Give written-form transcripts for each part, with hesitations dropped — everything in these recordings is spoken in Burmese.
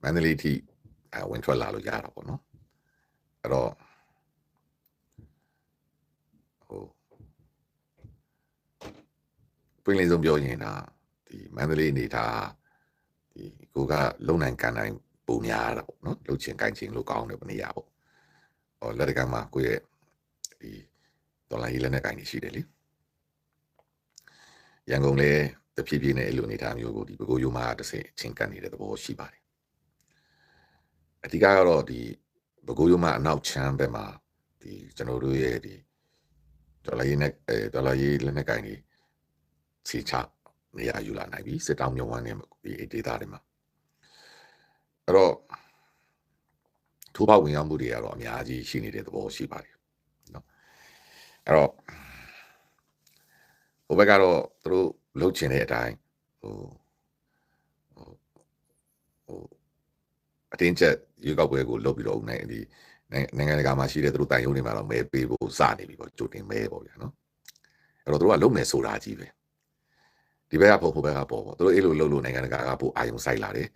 မန္တလေးထိဝင်ထွက်လာလို့ရတာပေါ့နော်အဲ့တော့ပြင်းလင်းဆုံးပြောရင်ဒါဒီမန္တလေးအနေထားဒီကိုကလုံနိုင်ကန်နိုင်ပုံများတာပေါ့နော်လှုပ်ချင်ကိုင်ချင်လို့ကောင်းတယ်ပနေရပေါ့လက်တကမှာကိုရဲ့ဒီဒေါ်လာရေးလက်နဲ့ကိုင်နေရှိတယ်လေရန်ကုန်လည်းတဖြည်းဖြည်းနဲ့အဲ့လိုအနေထားမျိုးကိုဒီပဲခူးရိုးမှာတစ်ဆင့်ချင်းကန်နေတဲ့သဘောရှိပါတယ်အဓိကကတော့ဒီပဲခူးရိုးမှာအနောက်ချမ်းဘက်မှာဒီကျွန်တော်တို့ရဲ့ဒီဒေါ်လာရေးနဲ့ဒေါ်လာရေးလက်နဲ့ကိုင်နေစီချနေရာယူလာနိုင်ပြီစစ်တောင်းမြုံဝမ်းနေဒီဒေတာတွေမှာအဲ့တော့ထိုးပေါက်ဝင်ရောက်မှုတွေကတော့အများကြီးရှိနေတဲ့သဘောရှိပါတယ်နော်အဲ့တော့ဟိုဘက်ကတော့သူတို့လှုပ်ချင်တဲ့အတိုင်းအတင်းကျပ်ရွေးကောက်ပွဲကိုလုပ်ပြီးတော့နိုင်ဒီနိုင်ငံတကာမှာရှိတဲ့သူတို့တိုင်ရုံးတွေမှာတော့မဲပေးဖို့စနေပြီပေါ့ကြိုတင်မဲပေါ့ဗျာနော်အဲ့တော့သူတို့ကလုပ်မယ်ဆိုတာကြီးပဲဒီဘက်ကဟိုဘက်ကပေါ့သူတို့အဲ့လိုလုပ်လို့နိုင်ငံတကာကပိုအာယုံဆိုင်လာတယ်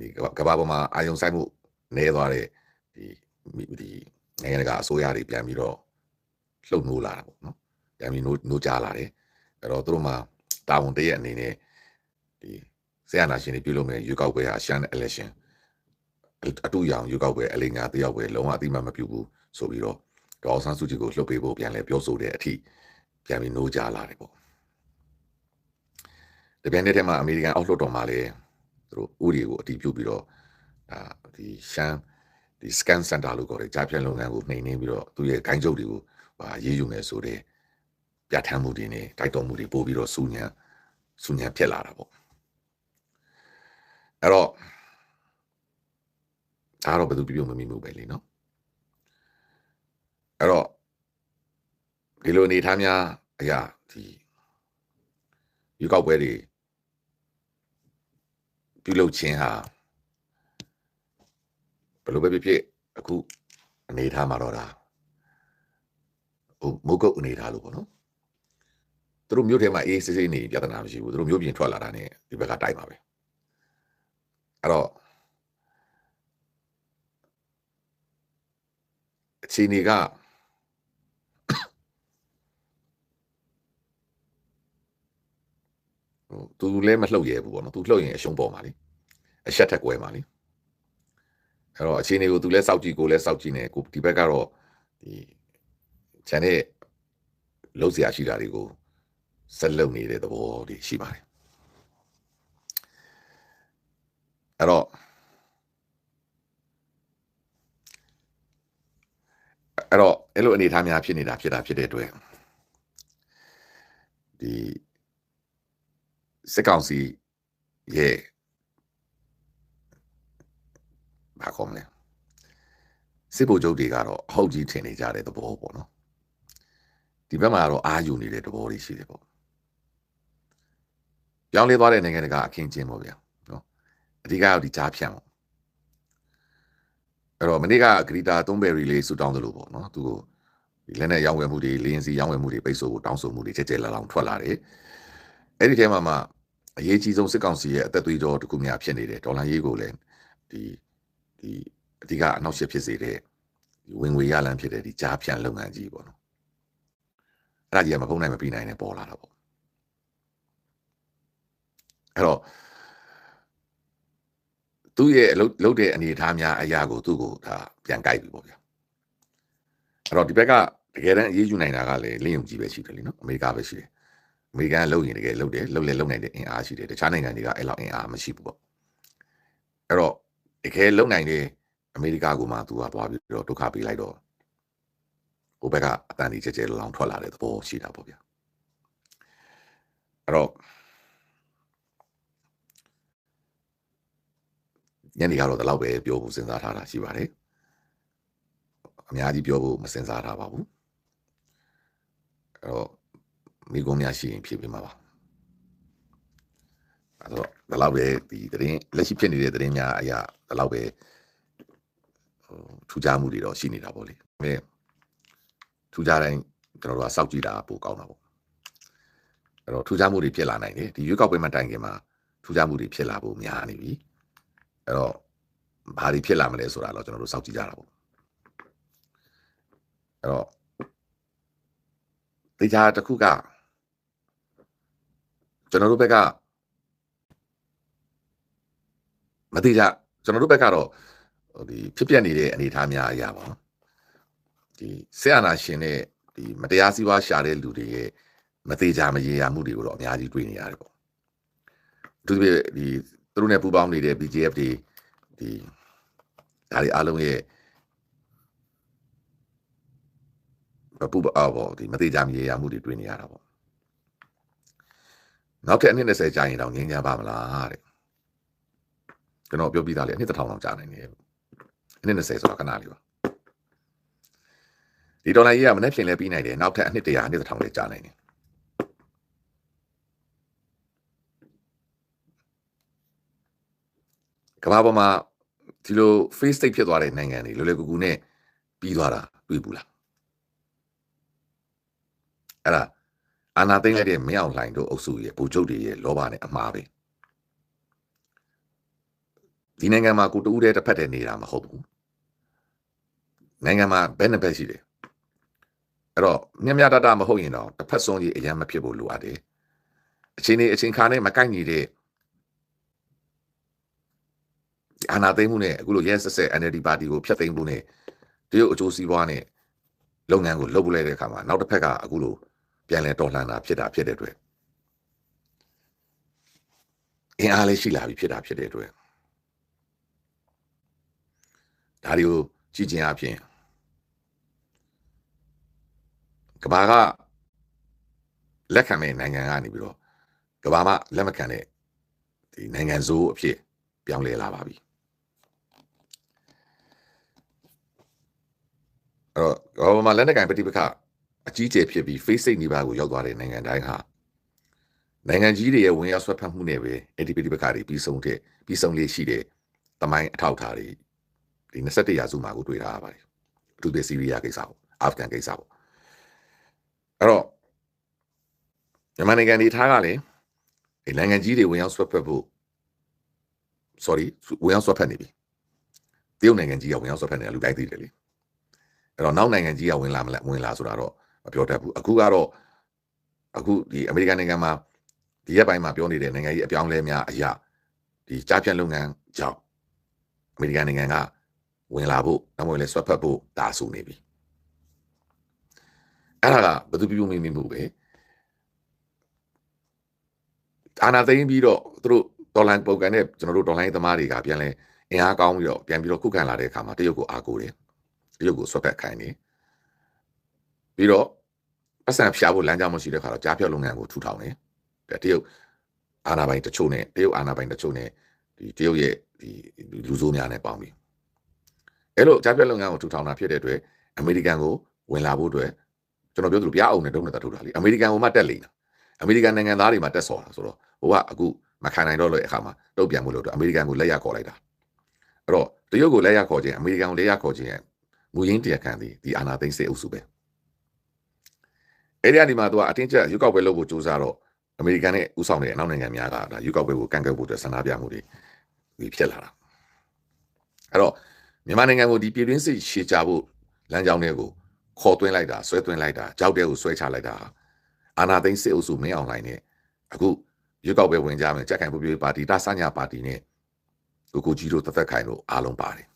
ဒီကမ္ဘာပေါ်မှာအာယုံဆိုင်မှုနည်းသွားတဲ့ဒီနိုင်ငံတကာအစိုးရတွေပြန်ပြီးတော့လှုပ်နိုးလာတာပေါ့နော်ပြန်ပြီးနိုးကြားလာတယ်အဲ့တော့သူတို့မှာတာဝန်တရက်အနေနဲ့ဒီဆီယနာရှင်တွေပြုလုပ်မယ်ရွေးကောက်ပွဲဟာရှမ်း election အတူရောင်ရွေးကောက်ပွဲအလိငါတယောက်ပဲလုံးဝအတိမမပြုဘူးဆိုပြီးတော့ဒေါ်ဆန်းစုကြည်ကိုလှုပ်ပေးဖို့ပြန်လဲပြောဆိုတဲ့အထိပြန်ပြီးနိုးကြားလာတယ်ပေါ့တပြန်တဲ့ထဲမှာအမေရိကန်အောက်လွှတ်တော်မှာလည်းသူတို့ဥပဒေကိုအတည်ပြုပြီးတော့ဒီရှမ်းဒီ scan center လို့ခေါ်တဲ့ကြားဖြတ်လုပ်ငန်းကိုနှိမ်နှင်းပြီးတော့သူရဲ့ဂိုင်းချုပ်တွေကိုရေးယူမယ်ဆိုတဲ့ပြဋ္ဌာန်းမှုတွေနဲ့တိုက်တော်မှုတွေပို့ပြီးတော့စူညံဖြစ်လာတာပေါ့အဲ့တော့ဒါတော့ဘယ်သူပြုံမမိမှုပဲလေနော်အဲ့တော့ဒီလိုအနေထားများအရာဒီရွေးကောက်ပွဲတွေပြုလုပ်ခြင်းဟာဘယ်လိုပဲဖြစ်အခုအနေထားမှာတော့ဒါမုတ်ကုတ်အနေထားလို့ပေါ့နော်သူတို့မြို့ထဲမှာအေးစစ်စစ်နေပြဿနာမရှိဘူးသူတို့မြို့ပြင်ထွက်လာတာနဲ့ဒီဘက်ကတိုက်ပါပဲအဲ့တော့အခြေအနေကသူလည်းမလှုပ်ရဲဘူးပေါ့နော်သူလှုပ်ရင်အရှုံးပေါ်မှာလေအရှက်ထက်ကွဲမှာလေအဲ့တော့အခြေအနေကိုသူလည်းစောက်ကြည့်ကိုလည်းစောက်ကြည့်နေကိုဒီဘက်ကတော့ဒီခြံတဲ့လှုပ်เสียရှိတာတွေကိုဆက်လုပ်နေတဲ့သဘောတွေရှိပါတယ်အဲ့တော့အဲ့လိုအနေအထားများဖြစ်တဲ့အတွက်ဒီစစ်ကောင်စီရဲ့ဘာကောင်းလဲစစ်ဗိုလ်ချုပ်တွေကတော့အဟုတ်ကြီးထင်နေကြတဲ့သဘောပေါ့နော်ဒီဘက်မှာတော့အာယူနေတဲ့သဘောတွေရှိတယ်ပေါ့ပြောင်းလဲသွားတဲ့နိုင်ငံတကာအခင်းချင်းပေါ့ဗျာနော်အဓိကတော့ဒီကြားဖြန့်ပေါ့အဲ့တော့မနေ့ကဂရီတာသုံးဘယ်ရီလေးဆူတောင်းသလိုပေါ့နော်သူကိုဒီလက်နဲ့ရောင်းဝယ်မှုတွေလင်းစီရောင်းဝယ်မှုတွေပိတ်ဆို့ဖို့တောင်းဆိုမှုတွေကြဲကြဲလောင်ထွက်လာတယ်အဲ့ဒီထဲမှာအရေးကြီးဆုံးစစ်ကောင်စီရဲ့အသက်သွေးကြောတစ်ခုများဖြစ်နေတယ်ဒေါ်လာရေးကိုလည်းဒီအဓိကအနောက်ရှစ်ဖြစ်စေတဲ့ဝင်ငွေရလမ်းဖြစ်တဲ့ဒီကြားဖြန့်လုပ်ငန်းကြီးပေါ့နော်အဲ့ဒါကြီးကမဖုံးနိုင်မပြီးနိုင်နဲ့ပေါ်လာတာပေါ့အဲ့တော့သူ့ရဲ့လှုပ်တဲ့အနေအထားများအရာကိုသူ့ကိုဒါပြန်ကြိုက်ပြီပေါ့ဗျာအဲ့တော့ဒီဘက်ကတကယ်တမ်းအရေးယူနိုင်တာကလည်းလင်းယုံကြည်ပဲရှိတယ်လीနော်အမေရိကပဲရှိတယ်အမေရိကန်လှုပ်ရင်တကယ်လှုပ်တယ်လှုပ်နိုင်တဲ့အင်အားရှိတယ်တခြားနိုင်ငံတွေကအဲ့လောက်အင်အားမရှိဘူးပေါ့အဲ့တော့တကယ်လှုပ်နိုင်တဲ့အမေရိကကိုမှသူကသွားပြီးတော့ဒုက္ခပေးလိုက်တော့ဟိုဘက်ကအတန်ဒီကြဲလောင်ထွက်လာတဲ့သဘောရှိတာပေါ့ဗျာအဲ့တော့ညနေကတော့ဒီလောက်ပဲပြောဖို့စဉ်းစားထားတာရှိပါတယ်အများကြီးပြောဖို့မစဉ်းစားထားပါဘူးအဲ့တော့မိကုန်းများရှိရင်ဖြည့်ပေးမှာပါအဲ့တော့ဒီလောက်ပဲဒီသတင်းလက်ရှိဖြစ်နေတဲ့သတင်းများအရာဒီလောက်ပဲထူးခြားမှုတွေတော့ရှိနေတာပေါ့လေအဲထူးခြားတိုင်းကျွန်တော်တို့ကစောင့်ကြည့်တာပိုကောင်းတာပေါ့အဲ့တော့ထူးခြားမှုတွေဖြစ်လာနိုင်တယ်ဒီရွေးကောက်ပွဲမှာတိုင်ခင်မှာထူးခြားမှုတွေဖြစ်လာဖို့များနေပြီအဲ့တော့ ဘာတွေဖြစ်လာမလဲဆိုတာတော့ကျွန်တော်တို့စောင့်ကြည့်ကြတာပေါ့အဲ့တော့ဒီကြားတစ်ခုကကျွန်တော်တို့ဘက်ကမတိကြကျွန်တော်တို့ဘက်ကတော့ဒီဖြစ်ပြနေတဲ့အနေအထားများအရာပါဒီဆေးအာနာရှင်နဲ့ဒီမတရားစီးပွားရှာတဲ့လူတွေရဲ့မသေးကြမရေရာမှုတွေကိုတော့အများကြီးတွေ့နေရတယ်ပေါ့သူတို့ဒီသူတို့နဲ့ပူးပေါင်းနေတဲ့ BGF တွေဒီဒါတွေအားလုံးရဲ့ပူပေါင်းပေါ့ဒီမသေးကြမရေရာမှုတွေတွေ့နေရတာပေါ့နောက်ထပ်အနည်း20ကြာရင်တော့ငြင်းကြပါမလားတဲ့ကျွန်တော်ပြောပြသားလေအနည်း1000လောက်ကြာနိုင်တယ်အနည်း20ဆိုတာခဏလေးပါဒီဒေါ်လာကြီးကမနေ့ပြင်လဲပြီးနိုင်တယ်နောက်ထပ်အနည်း100အနည်း1000လေးကြာနိုင်တယ်ကမ္ဘာပေါ်မှာဒီလို face state ဖြစ်သွားတဲ့နိုင်ငံတွေလွယ်လွယ်ကူကူနဲ့ပြီးသွားတာတွေ့ဘူးလားအဲ့ဒါအာနာသိမ့်လိုက်တဲ့မင်းအောင်လှိုင်တို့အုပ်စုရဲ့ဗိုလ်ချုပ်တွေရဲ့လောဘနဲ့အမှားပဲဒီနိုင်ငံမှာကိုတူးတဲ့တစ်ဖက်တည်းနေတာမဟုတ်ဘူးနိုင်ငံမှာဘယ်နှစ်ဘက်ရှိတယ်အဲ့တော့မြတ်မြတ်တတမဟုတ်ရင်တော့တစ်ဖက်ဆုံးကြီးအရင်မဖြစ်ဖို့လိုအပ်တယ်အချိန်ခါနဲ့မကိုက်ညီတဲ့အာဏာသိမ်းမှုနဲ့အခုလိုရဲဆက်ဆက် NLD ပါတီကိုဖျက်သိမ်းဖို့နဲ့တရုတ်အကျိုးစီးပွားနဲ့လုပ်ငန်းကိုလုပ်ပလိုက်တဲ့အခါမှာနောက်တစ်ဖက်ကအခုလိုပြန်လဲတော်လှန်တာဖြစ်တဲ့အတွက်အင်အားလေးရှိလာပြီဖြစ်တဲ့အတွက်ဒါတွေကိုကြည့်ခြင်းအပြင်ကမ္ဘာကလက်ခံတဲ့နိုင်ငံကနေပြီးတော့ကမ္ဘာမှာလက်မခံတဲ့ဒီနိုင်ငံစိုးအဖြစ်ပြောင်းလဲလာပါပြီအဲ့တော့ကမ္ဘာမှာလက်နက်ကိုင်ပဋိပက္ခအကြီးကျယ်ဖြစ်ပြီး face စိတ်နေပါကိုရောက်သွားတဲ့နိုင်ငံတိုင်းဟာနိုင်ငံကြီးတွေရဲ့ဝင်ရောက်ဆွဲဖက်မှုနဲ့ပဲအဲ့ဒီပဋိပက္ခတွေပြီးဆုံးလေးရှိတဲ့တမိုင်းအထောက်အထားတွေဒီ21ရာစုမှာကိုတွေ့ထားရပါတယ်အထူးသဖြင့်ဆီးရီးယားကိစ္စပေါ့အာဖဂန်ကိစ္စပေါ့အဲ့တော့မြန်မာနိုင်ငံဒီထားကလည်းဒီနိုင်ငံကြီးတွေဝင်ရောက်ဆွဲဖက်ဖို့ဝင်ရောက်ဆွဲဖက်နေပြီတရုတ်နိုင်ငံကြီးကဝင်ရောက်ဆွဲဖက်နေတာလူတိုင်းသိတယ်လေအဲ့တော့နောက်နိုင်ငံကြီးကဝင်လာဆိုတာတော့မပြောတတ်ဘူးအခုဒီအမေရိကန်နိုင်ငံမှာဒီရက်ပိုင်းမှာပြောနေတဲ့နိုင်ငံကြီးအပြောင်းလဲများအရာဒီကြားဖြတ်လုပ်ငန်းကြောင့်အမေရိကန်နိုင်ငံကဝင်လာဖို့နောက်မှလည်းဆွတ်ဖက်ဖို့ဒါဆိုနေပြီအဲ့ဒါကဘယ်သူပြုမိမှုပဲအာနာသိမ့်ပြီးတော့သူတို့ဒေါ်လာပုံကန်နဲ့ကျွန်တော်တို့ဒေါ်လာသမားတွေကပြန်လဲအင်အားကောင်းပြီးတော့ပြန်ပြီးတော့ခုခံလာတဲ့အခါမှာတရုတ်ကိုအားကိုးတယ်တရုတ်ကိုဆွတ်ဖက်ခိုင်းတယ်ပြီးတော့ပတ်စံဖျားဖို့လမ်းကြောင်းမရှိတဲ့ခါတော့ကြားဖြတ်လုပ်ငန်းကိုထူထောင်တယ်တရုတ်အာဏာပိုင်တချို့နဲ့ဒီတရုတ်ရဲ့ဒီလူဆိုးများနဲ့ပေါင်းပြီးအဲ့လိုကြားဖြတ်လုပ်ငန်းကိုထူထောင်တာဖြစ်တဲ့အတွက်အမေရိကန်ကိုဝင်လာဖို့အတွက်ကျွန်တော်ပြောသလိုပြားအောင်နဲ့တုံးနဲ့တထုတ်တာလေအမေရိကန်ကိုမှတက်လိမ့်တာအမေရိကန်နိုင်ငံသားတွေမှတက်ဆော်တာဆိုတော့ဟိုကအခုမခံနိုင်တော့လို့အခါမှာတုတ်ပြန်ဖို့လို့တော့အမေရိကန်ကိုလက်ရခေါ်လိုက်တာအဲ့တော့တရုတ်ကိုလက်ရခေါ်ခြင်းအမေရိကန်ကိုလက်ရခေါ်ခြင်းရဲ့မူရင်းတရားခံဒီအာဏာသိမ်းစစ်အုပ်စုပဲအဲ့ဒီကနေမှသူကအတင်းကျပ်ရွေးကောက်ပွဲလုပ်ဖို့ကြိုးစားတော့အမေရိကန်နဲ့ဦးဆောင်တဲ့အနောက်နိုင်ငံများကဒါရွေးကောက်ပွဲကိုကန့်ကွက်ဖို့အတွက်ဆန္ဒပြမှုတွေဖြစ်လာတာအဲ့တော့မြန်မာနိုင်ငံကိုဒီပြည်တွင်းစစ်ရှေ့ချဖို့လမ်းကြောင်းတွေကိုခေါ်သွင်းလိုက်တာဆွဲသွင်းလိုက်တာကြောက်တဲ့ကိုဆွဲချလိုက်တာအာဏာသိမ်းစစ်အုပ်စုမင်းအောင်လှိုင်နဲ့အခုရွေးကောက်ပွဲဝင်ကြမယ်ကြက်ခိုင်ဖွံ့ဖြိုးရေးပါတီတာဆညာပါတီနဲ့ကိုကြီးတို့သက်ခိုင်တို့အားလုံးပါတယ်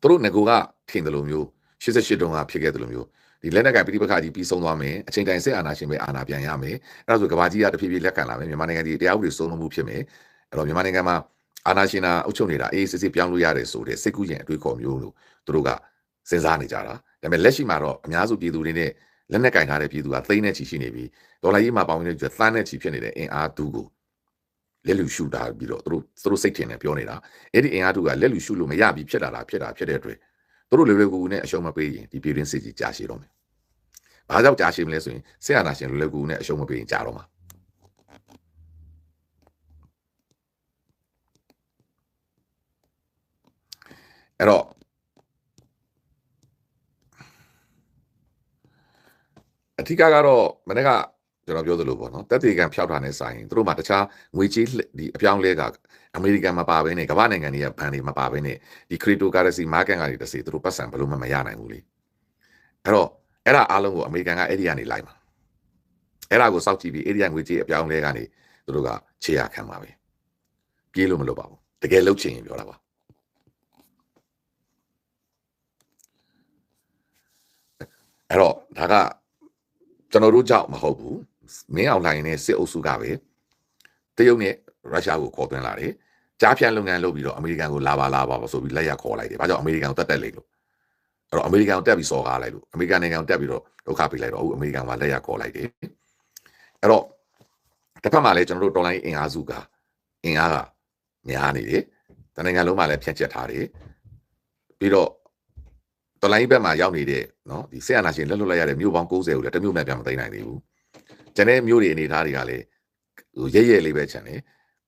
သူတို့ငကိုကထင်တယ်လို့မျိုး88တုန်းကဖြစ်ခဲ့တယ်လို့မျိုးဒီလက်နက်ကပဋိပက္ခကြီးပြီးဆုံးသွားမယ်အချိန်တိုင်းစစ်အာဏာရှင်ပဲအာဏာပြန်ရမယ်အဲ့ဒါဆိုကဘာကြီးကတဖြည်းဖြည်းလက်ခံလာမယ်မြန်မာနိုင်ငံဒီတရားဥပဒေစိုးမိုးမှုဖြစ်မယ်အဲ့တော့မြန်မာနိုင်ငံမှာအာဏာရှင်အုပ်ချုပ်နေတာအေးစစ်စစ်ပြောင်းလို့ရတယ်ဆိုတဲ့စိတ်ကူးရင်အတွေးခေါ်မျိုးလို့သူတို့ကစဉ်းစားနေကြတာဒါပေမဲ့လက်ရှိမှာတော့အများစုပြည်သူတွေနဲ့လက်နက်ကင်ထားတဲ့ပြည်သူကသိန်းနဲ့ချီရှိနေပြီးဒေါ်လာကြီးမှာပေါင်းနေတဲ့သန်းနဲ့ချီဖြစ်နေတဲ့အင်အားသူကိုလက်လူရှုတာပြီးတော့သူတို့စိတ်ထင်တယ်ပြောနေတာအဲ့ဒီအင်အားသူကလက်လူရှုလို့မရပြီးဖြစ်တဲ့အတွက်သူတို့လေကူနဲ့အရှုံးမပေးရင်ဒီပြည်တွင်းစစ်ကြီးကြာရှည်တော့မယ်။ဘာကြောင့်ကြာရှည်မလဲဆိုရင်စစ်အာဏာရှင်လေကူနဲ့အရှုံးမပေးရင်ကြာတော့မှာ။အဲ့တော့အထူးကတော့မနေ့က ကျွန်တော်ပြောသလိုပေါ့နော်တက်တေကန်ဖျောက်ထားတဲ့ဆိုင်သူတို့မှတခြားငွေကြေးဒီအပြောင်းလဲကအမေရိကန်မှာပါပဲနဲ့ကမ္ဘာနိုင်ငံတွေကဘဏ်တွေမှာပါပဲနဲ့ဒီ cryptocurrency market ကနေတစ်စီသူတို့ပတ်စံဘယ်လိုမှမရနိုင်ဘူးလေအဲ့တော့အဲ့ဒါအားလုံးကိုအမေရိကန်ကအဲ့ဒီကနေလိုက်မှာအဲ့ဒါကိုစောင့်ကြည့်ပြီးအဲ့ဒီငွေကြေးအပြောင်းလဲကနေသူတို့ကခြေရခံပါပဲပြေးလို့မလုပ်ပါဘူးတကယ်လုပ်ချင်ရင်ပြောတာပါအဲ့တော့ဒါကကျွန်တော်တို့ကြောင့်မဟုတ်ဘူးမင်းအောင်လှိုင်နဲ့စစ်အုပ်စုကပဲတရုတ်နဲ့ရုရှားကိုခေါ်သွင်းလာတယ်ကြားဖြန့်လုပ်ငန်းလုပ်ပြီးတော့အမေရိကန်ကိုလာပါဆိုပြီးလက်ရခေါ်လိုက်တယ်ဘာကြောင့်အမေရိကန်ကိုတက်လိုက်လို့အဲ့တော့အမေရိကန်ကိုတက်ပြီးစော်ကားလိုက်လို့အမေရိကန်နိုင်ငံကိုတက်ပြီးတော့ဒုက္ခပေးလိုက်တော့အခုအမေရိကန်ကလက်ရခေါ်လိုက်တယ်အဲ့တော့တစ်ဖက်မှာလည်းကျွန်တော်တို့တော်လိုင်းအင်အားစုကအင်အားကများနေတယ်တနိုင်ငံလုံးမှာလည်းဖြန့်ကျက်ထားတယ်ပြီးတော့တော်လိုင်းဘက်မှာရောက်နေတဲ့နော်ဒီဆက်အာဏာရှင်လက်လွတ်လိုက်ရတဲ့မြို့ပေါင်း90ကိုလည်းတမျိုးနဲ့ပြန်မသိနိုင်သေးဘူးကျန်တဲ့မြို့တွေအနေထားတွေကလည်းဟိုရဲလေးပဲချန်တယ်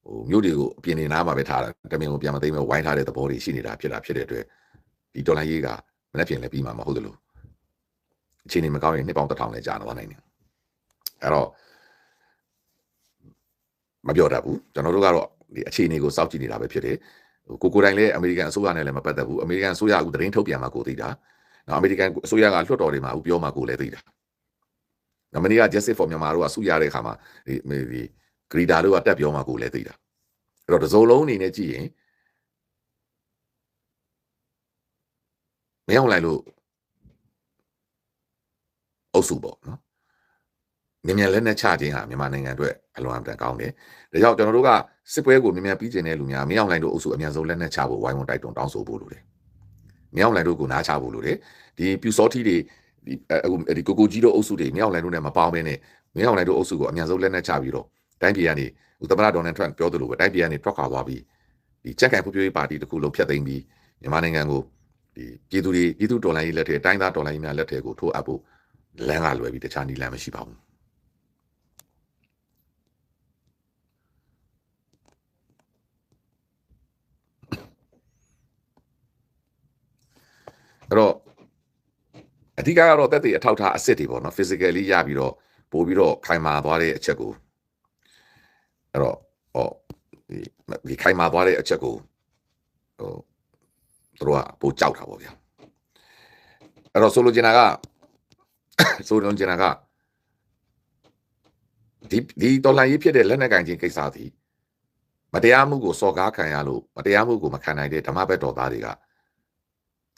ဟိုမြို့တွေကိုအပြင်နေနားမှာပဲထားတာတမင်ကိုပြန်မသိမဲ့ဝိုင်းထားတဲ့သဘောတွေရှိနေတာဖြစ်တဲ့အတွက်ဒီတော်လိုင်းရေးကမနေ့ပြင်လည်းပြီးမှာမဟုတ်သလိုအခြေအနေမကောင်းရင်နှစ်ပေါင်း1000လည်းကြာသွားနိုင်တယ်အဲ့တော့မပြောတတ်ဘူးကျွန်တော်တို့ကတော့ဒီအခြေအနေကိုစောင့်ကြည့်နေတာပဲဖြစ်တယ်ကိုတိုင်းလည်းအမေရိကန်အစိုးရနဲ့လည်းမပတ်သက်ဘူးအမေရိကန်အစိုးရကသတင်းထုတ်ပြန်မှာကိုသိတာနော်အမေရိကန်အစိုးရကလွှတ်တော်တွေမှာပြောမှာကိုလည်းသိတာနော်မနေ့က Justice for Myanmar တို့ကဆူရတဲ့အခါမှာဒီဂရီတာတို့ကတက်ပြောမှာကိုလည်းသိတာအဲ့တော့တစုံလုံးအနေနဲ့ကြည့်ရင်မင်းအောင်လိုက်လို့အုပ်စုပေါ့နော်မြန်လက်နဲ့ချခြင်းဟာမြန်မာနိုင်ငံအတွက်အလွန်အတန်ကောင်းတယ်ဒါကြောင့်ကျွန်တော်တို့ကစစ်ပွဲကိုမြန်ပြီးကျင်တဲ့လူများမင်းအောင်လှိုင်တို့အုပ်စုအများဆုံးလက်နဲ့ချဖို့ဝိုင်းဝန်းတိုက်တွန်းတောင်းဆိုဖို့လိုတယ်မင်းအောင်လှိုင်တို့ကိုနားချဖို့လိုတယ်ဒီပြူစောထီတွေဒီကိုကြီးတို့အုပ်စုတွေမင်းအောင်လှိုင်တို့နဲ့မပေါင်းဘဲနဲ့မင်းအောင်လှိုင်တို့အုပ်စုကိုအများဆုံးလက်နဲ့ချပြီးတော့တိုင်းပြည်ကနေသမ္မတဒေါ်နယ်ထရန့်ပြောသလိုပဲတိုင်းပြည်ကနေထွက်ခွာသွားပြီးဒီကြက်ကန်ဖွံ့ဖြိုးရေးပါတီတစ်ခုလုံးဖျက်သိမ်းပြီးမြန်မာနိုင်ငံကိုဒီပြည်သူတော်လှန်ရေးလက်ထဲတိုင်းသားတော်လှန်ရေးများလက်ထဲကိုထိုးအပ်ဖို့လမ်းကလွယ်ပြီးတခြားနည်းလမ်းမရှိပါဘူးအဲ့တော့အဓိကကတော့တက်တဲ့အထောက်ထားအစ်စ်တွေပေါ့နော် physically ရပြီးတော့ပို့ပြီးတော့ခိုင်မာသွားတဲ့အချက်ကိုအဲ့တော့ဒီခိုင်မာသွားတဲ့အချက်ကိုဟိုသူတို့ကပို့ကြောက်တာပေါ့ဗျာအဲ့တော့ဆိုလိုချင်တာကဒီဒေါ်လာရေးဖြစ်တဲ့လက်နက်ကင်ချင်းကိစ္စသည်မတရားမှုကိုစော်ကားခံရလို့မတရားမှုကိုမခံနိုင်တဲ့ဓမ္မဘက်တော်သားတွေက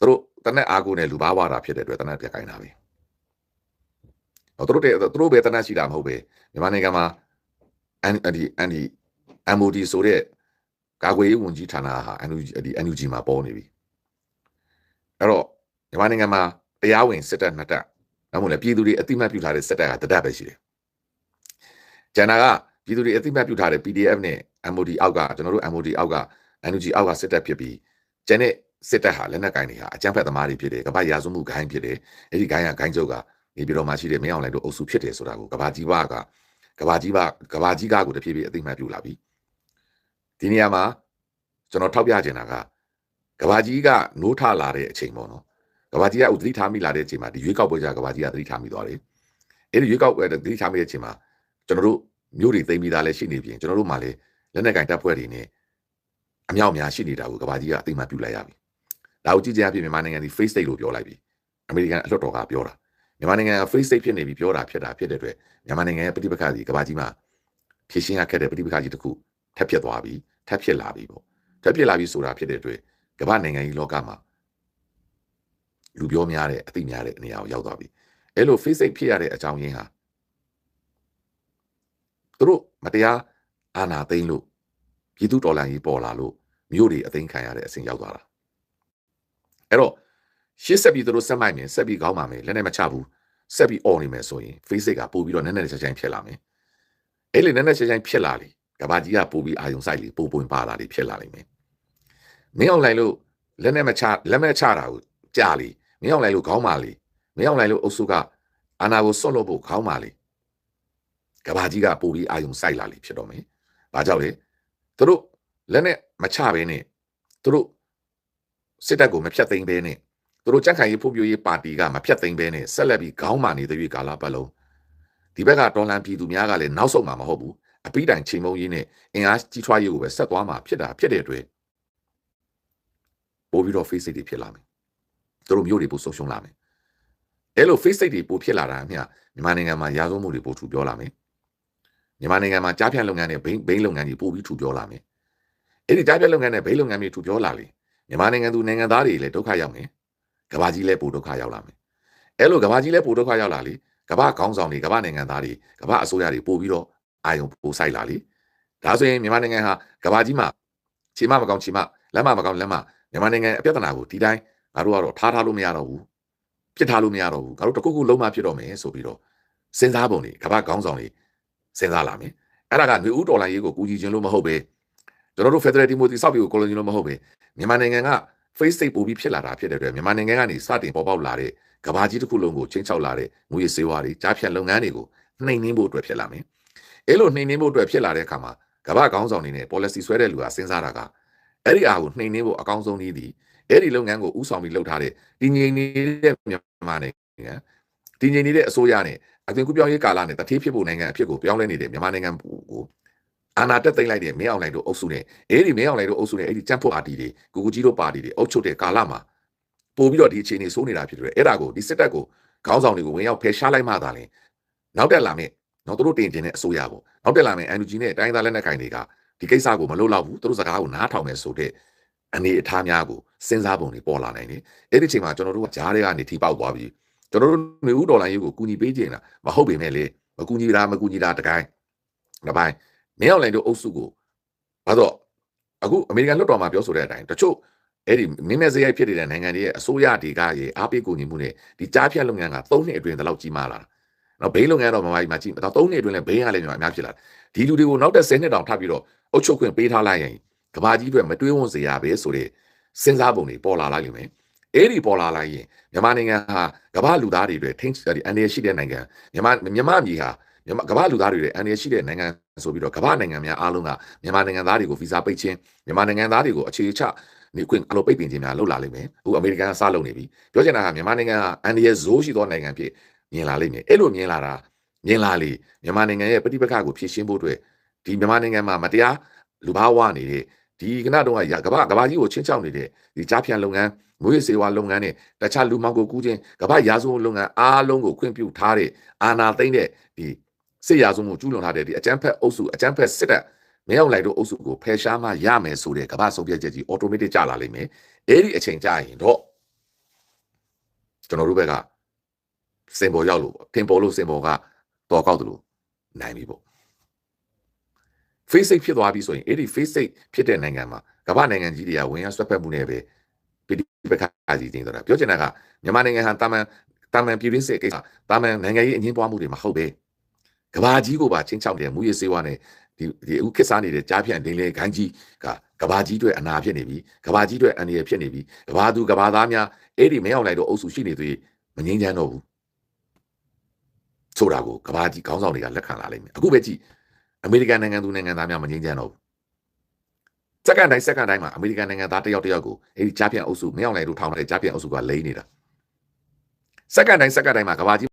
သူတို့တနက်အားကိုနဲ့လူဘာဝတာဖြစ်တဲ့အတွက်တနက်ပြက်ကိုင်းတာပဲသူတို့ပဲတနက်ရှိတာမဟုတ်ပဲမြန်မာနိုင်ငံမှာMOD ဆိုတဲ့ကာကွယ်ရေးဝန်ကြီးဌာနဟာ NUG မှာပေါ်နေပြီအဲ့တော့မြန်မာနိုင်ငံမှာတရားဝင်စစ်တပ်နှစ်တပ်ဒါမှမဟုတ်လေပြည်သူတွေအတိမတ်ပြုထားတဲ့စစ်တပ်ကတတပ်ပဲရှိတယ်ကျန်တာကပြည်သူတွေအတိမတ်ပြုထားတဲ့ PDF နဲ့ MOD အောက်ကကျွန်တော်တို့ MOD အောက်က NUG အောက်ကစစ်တပ်ဖြစ်ပြီးကျန်တဲ့စစ်တပ်ဟာလက်နက်ကင်တွေဟာအကြမ်းဖက်သမားတွေဖြစ်တယ်ကမ္ဘာရာဇဝမှုဂိုင်းဖြစ်တယ်အဲ့ဒီဂိုင်းကဂိုင်းချုပ်ကနေပြည်တော်မှာရှိတဲ့မင်းအောင်လှိုင်တို့အုပ်စုဖြစ်တယ်ဆိုတာကိုကမ္ဘာကြီးကကိုတဖြည်းဖြည်းအသိမှတ်ပြုလာပြီဒီနေရာမှာကျွန်တော်ထောက်ပြချင်တာကကမ္ဘာကြီးကနိုးထလာတဲ့အချိန်ပေါ့နော်ကမ္ဘာကြီးကဥသတိထားမိလာတဲ့အချိန်မှာဒီရွေးကောက်ပွဲကြကမ္ဘာကြီးကသတိထားမိသွားတယ်အဲ့ဒီရွေးကောက်ပွဲသတိထားမိတဲ့အချိန်မှာကျွန်တော်တို့မျိုးတွေသိမ်းပြီးသားလည်းရှိနေပြင်ကျွန်တော်တို့မှလည်းလက်နက်ကင်တပ်ဖွဲ့တွေနဲ့အမြောက်များရှိနေတာကိုကမ္ဘာကြီးကအသိမှတ်ပြုလိုက်ရပြီဒါကိုကြည့်ကြရပြင်မြန်မာနိုင်ငံဒီ face state လို့ပြောလိုက်ပြီအမေရိကန်အလွှတ်တော်ကပြောတာမြန်မာနိုင်ငံက face state ဖြစ်နေပြီပြောတာဖြစ်တဲ့အတွက်မြန်မာနိုင်ငံရဲ့ပဋိပက္ခကြီးကမ္ဘာကြီးမှာဖြည့်ရှင်းရခဲ့တဲ့ပဋိပက္ခကြီးတစ်ခုထပ်ဖြစ်သွားပြီထပ်ဖြစ်လာပြီပေါ့ထပ်ဖြစ်လာပြီဆိုတာဖြစ်တဲ့အတွက်ကမ္ဘာနိုင်ငံကြီးလောကမှာလူပြောများတဲ့အသိများတဲ့နေရာကိုရောက်သွားပြီအဲ့လို face state ဖြစ်ရတဲ့အကြောင်းရင်းဟာသူတို့မတရားအာဏာသိမ်းလို့ပြည်သူတော်လှန်ရေးပေါ်လာလို့မြို့တွေအသိမ်းခံရတဲ့အဆင့်ရောက်သွားတာအဲ့တော့ရှေ့ဆက်ပြီးသူတို့ဆက်မိုက်မယ်ဆက်ပြီးကောင်းပါမယ်လက်နဲ့မချဘူးဆက်ပြီးអော်နေမယ်ဆိုရင် face ကပို့ပြီးတော့နည်းနည်းချက်ချင်းဖြစ်လာမယ်အဲ့လေနည်းနည်းချက်ချင်းဖြစ်လာလေကဘာကြီးကပို့ပြီးအာယုံဆိုင်လေပို့ပွင့်ပါလာလေဖြစ်လာလိမ့်မယ်မင်းအောင်လိုက်လို့လက်နဲ့မချလက်မဲ့ချတာကိုကြာလေမင်းအောင်လိုက်လို့ခေါင်းပါလေမင်းအောင်လိုက်လို့အုပ်စုကအာနာကိုစွန့်လို့ဖို့ခေါင်းပါလေကဘာကြီးကပို့ပြီးအာယုံဆိုင်လာလေဖြစ်တော့မယ်ဘာကြောင့်လဲသူတို့လက်နဲ့မချဘဲနဲ့သူတို့စစ်တပ်ကိုမဖြတ်သိမ်းဘဲနဲ့သူတို့ကြက်ခိုင်ရေးဖွံ့ဖြိုးရေးပါတီကမဖြတ်သိမ်းဘဲနဲ့ဆက်လက်ပြီးခေါင်းမာနေတဲ့ရွေးကာလပတ်လုံး ဒီဘက်ကတော်လန်ပြည်သူများကလည်းနောက်ဆုံးမှာမဟုတ်ဘူးအပိတိုင်ချိန်မုံရေးနဲ့အင်အားကြီးထွားရေးကိုပဲဆက်သွားမှာဖြစ်တဲ့အတွက်ပို့ပြီးတော့ face တွေဖြစ်လာမယ်သူတို့မျိုးတွေပို့ဆုံးရှုံးလာမယ်အဲ့လို face တွေပို့ဖြစ်လာတာအမျှမြန်မာနိုင်ငံမှာရာဇဝမှုတွေပို့ထူပြောလာမယ်မြန်မာနိုင်ငံမှာကြားဖြတ်လုပ်ငန်းနဲ့ဘိန်းလုပ်ငန်းတွေပို့ပြီးထူပြောလာမယ်အဲ့ဒီကြားဖြတ်လုပ်ငန်းနဲ့ဘိန်းလုပ်ငန်းတွေထူပြောလာလေမြန်မာနိုင်ငံသူနိုင်ငံသားတွေလည်းဒုက္ခရောက်မယ်ကမ္ဘာကြီးလည်းပို့ဒုက္ခရောက်လာမယ်အဲ့လိုကမ္ဘာကြီးလည်းပို့ဒုက္ခရောက်လာလေကမ္ဘာခေါင်းဆောင်တွေကမ္ဘာနိုင်ငံသားတွေကမ္ဘာအစိုးရတွေပို့ပြီးတော့အာယုံပို့ဆိုင်လာလေဒါဆိုရင်မြန်မာနိုင်ငံဟာကမ္ဘာကြီးမှာခြေမမကောင်းခြေမလက်မမကောင်းလက်မမြန်မာနိုင်ငံအပြဿနာကိုဒီတိုင်းငါတို့ကတော့ထားလို့မရတော့ဘူးပြစ်ထားလို့မရတော့ဘူးငါတို့တခုခုလုံးမဖြစ်တော့မယ်ဆိုပြီးတော့စဉ်းစားပုံတွေကမ္ဘာခေါင်းဆောင်တွေစဉ်းစားလာမယ်အဲ့ဒါကຫນွေဦးတော်လိုင်းရေးကိုကူညီခြင်းလို့မဟုတ်ပဲကျွန်တော်တို့ Federal Democracy စောက်ပြီးကိုကိုလိုနီလို့မဟုတ်ပဲမြန်မာနိုင်ငံက face စိတ်ပို့ပြီးဖြစ်လာတာဖြစ်တဲ့အတွက်မြန်မာနိုင်ငံကနေစတင်ပေါ်ပေါက်လာတဲ့ကမ္ဘာကြီးတစ်ခုလုံးကိုချင်းချောက်လာတဲ့ငွေစေဝါတွေကြားဖြတ်လုပ်ငန်းတွေကိုနှိမ်နှင်းဖို့အတွက်ဖြစ်လာမယ်အဲ့လိုနှိမ်နှင်းဖို့အတွက်ဖြစ်လာတဲ့အခါမှာကမ္ဘာခေါင်းဆောင်တွေနဲ့ policy ဆွဲတဲ့လူကစဉ်းစားတာကအဲ့ဒီအားကိုနှိမ်နှင်းဖို့အကောင်းဆုံးနည်းသည်အဲ့ဒီလုပ်ငန်းကိုဥဆောင်ပြီးလုပ်ထားတဲ့တည်ငြိမ်နေတဲ့မြန်မာနိုင်ငံတည်ငြိမ်နေတဲ့အစိုးရနဲ့အသွင်ကူးပြောင်းရေးကာလနဲ့တတိဖြစ်ဖို့နိုင်ငံအဖြစ်ကိုပြောင်းလဲနေတဲ့မြန်မာနိုင်ငံကိုအာဏာတက်သိမ်းလိုက်တဲ့မင်းအောင်လှိုင်တို့အုပ်စုနဲ့အဲ့ဒီမင်းအောင်လှိုင်တို့အုပ်စုနဲ့အဲ့ဒီကြံ့ဖို့ပါတီတွေကိုကိုကြီးတို့ပါတီတွေအုပ်ချုပ်တဲ့ကာလမှာပို့ပြီးတော့ဒီအခြေအနေဆိုးနေတာဖြစ်တယ်အဲ့ဒါကိုဒီစစ်တပ်ကိုခေါင်းဆောင်တွေကိုဝင်ရောက်ဖယ်ရှားလိုက်မှသာလေနောက်တက်လာမယ့်နောက်တို့တင်ကျင်တဲ့အစိုးရပေါ့နောက်တက်လာမယ့် NUG နဲ့တိုင်းသားလက်နက်ကိုင်တွေကဒီကိစ္စကိုမလုပ်တော့ဘူးသူတို့စကားကိုနားထောင်မယ်ဆိုတဲ့အနေအထားများကိုစဉ်းစားပုံတွေပေါ်လာနိုင်တယ်အဲ့ဒီအချိန်မှာကျွန်တော်တို့ကကြားထဲကနေထိပေါက်သွားပြီးကျွန်တော်တို့နေဦးဒေါ်လာရေးကိုကူညီပေးခြင်းလားမဟုတ်ပေမဲ့လေမကူညီတာတကိုင်းတစ်ပိုင်းမင်းအောင်လှိုင်တို့အုပ်စုကိုဘာတော့အခုအမေရိကန်လွှတ်တော်မှာပြောဆိုတဲ့အတိုင်းတချို့အဲ့ဒီမင်းမဲ့စရိုက်ဖြစ်နေတဲ့နိုင်ငံတွေရဲ့အစိုးရတွေကရေအားပေးကူညီမှုနဲ့ဒီကြားဖြတ်လုပ်ငန်းက3နှစ်အတွင်းတလောက်ကြီးမားလာတာနော်ဘိန်းလုပ်ငန်းတော့မမကြီးမှာကြီးတော့3နှစ်အတွင်းလည်းဘိန်းကလည်းအများဖြစ်လာဒီလူတွေကိုနောက်တဲ့10နှစ်တောင်ထပ်ပြီးတော့အုပ်ချုပ်ခွင့်ပေးထားလိုက်ရင်ကဘာကြီးတွေမတွေးဝန်းစေရပဲဆိုတဲ့စဉ်းစားပုံတွေပေါ်လာလိုက်လိမ့်မယ်အဲ့ဒီပေါ်လာလိုက်ရင်မြန်မာနိုင်ငံဟာကမ္ဘာလူသားတွေတွေထိန်းအန်ရရှိတဲ့နိုင်ငံမြန်မာပြည်ဟာကမ္ဘာလူသားတွေတွေအန်ရရှိတဲ့နိုင်ငံဆိုပြီးတော့ကမ္ဘာနိုင်ငံများအားလုံးကမြန်မာနိုင်ငံသားတွေကိုဗီဇာပိတ်ခြင်းမြန်မာနိုင်ငံသားတွေကိုအခြေချနေခွင့်အလိုပိတ်ပင်ခြင်းများလုပ်လာလိမ့်မယ်အခုအမေရိကန်ကစလုပ်နေပြီပြောချင်တာကမြန်မာနိုင်ငံကအန်ရဇိုးရှိသောနိုင်ငံဖြစ်မြင်လာလိမ့်မယ်အဲ့လိုမြင်လာလေမြန်မာနိုင်ငံရဲ့ပဋိပက္ခကိုဖြေရှင်းဖို့အတွက်ဒီမြန်မာနိုင်ငံမှာမတရားလူဘာဝနေတဲ့ဒီကနတော့ကကဘာကြီးကိုချင်းချောက်နေတဲ့ဒီကြားဖြတ်လုပ်ငန်းမွေးစေဝါလုပ်ငန်းနဲ့တခြားလူမောင်ကိုကူးခြင်းကဘာရာဇဝလုပ်ငန်းအားလုံးကိုခွင့်ပြုထားတဲ့အာဏာသိမ်းတဲ့ဒီစစ်ရာဇဝမှုကျူးလွန်ထားတဲ့ဒီအကြမ်းဖက်အုပ်စုအကြမ်းဖက်စစ်တပ်မင်းအောင်လှိုင်တို့အုပ်စုကိုဖယ်ရှားမှရမယ်ဆိုတဲ့ကဘာဆုံးဖြတ်ချက်ကြီး automatic ကျလာလိမ့်မယ်အဲ့ဒီအချိန်ကြာရင်တော့ကျွန်တော်တို့ဘက်ကစင်ပေါ်ရောက်လို့ထင်ပေါ်လို့စင်ပေါ်ကတော်ကောက်တယ်လို့နိုင်ပြီပေါ့ face စိတ်ဖြစ်သွားပြီဆိုရင်အဲ့ဒီ face စိတ်ဖြစ်တဲ့နိုင်ငံမှာကမ္ဘာနိုင်ငံကြီးတွေကဝင်ရောက်ဆွတ်ဖက်မှုနဲ့ပဲပိပခါကြီးတင်တော့ပြောချင်တာကမြန်မာနိုင်ငံဟာတာမန်ပြည်ရင်းစစ်ကိစ္စတာမန်နိုင်ငံရေးအငင်းပွားမှုတွေမဟုတ်ပဲကမ္ဘာကြီးကိုပါချင်းချောက်တယ်မူရစေဝါနဲ့ဒီအခုခစ်စားနေတဲ့ကြားဖြန့်ဒင်းလေခိုင်းကြီးကဘာကြီးတွေအနာဖြစ်နေပြီကဘာကြီးတွေအန္တရာယ်ဖြစ်နေပြီကဘာသူကဘာသားများအဲ့ဒီမင်းအောင်လိုက်တော့အုပ်စုရှိနေသေးမငြင်းချမ်းတော့ဘူးဆိုတာကိုကဘာကြီးခေါင်းဆောင်တွေကလက်ခံလာလိမ့်မယ်အခုပဲကြည့်အမေရိကန်နိုင်ငံသူနိုင်ငံသားများမငြင်းချမ်းတော့ဘူးစက္ကန့်တိုင်းမှာအမေရိကန်နိုင်ငံသားတယောက်ကိုအဲ့ဒီကြားဖြန့်အုပ်စုမင်းအောင်လိုက်တို့ထောင်တဲ့ကြားဖြန့်အုပ်စုကလိမ့်နေတာစက္ကန့်တိုင်းမှာကဘာကြီ